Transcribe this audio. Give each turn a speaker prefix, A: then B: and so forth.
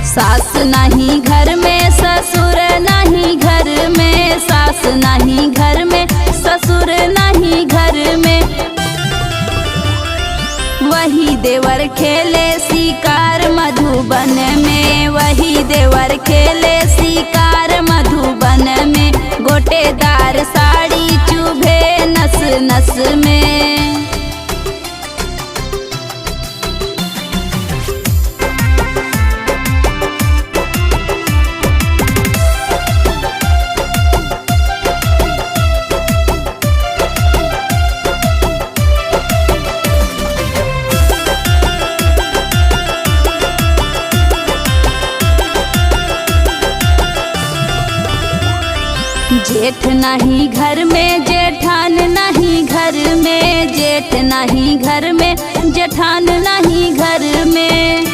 A: सास नहीं घर में ससुर नहीं घर में, सास नहीं घर में ससुर नहीं घर में। वही देवर खेले शिकार मधुबन में, वही देवर खेले शिकार मधुबन में। गोटेदार साड़ी चुभे नस नस में। जेठ नहीं घर में जेठान नहीं घर में, जेठ नहीं घर में जेठान नहीं घर में।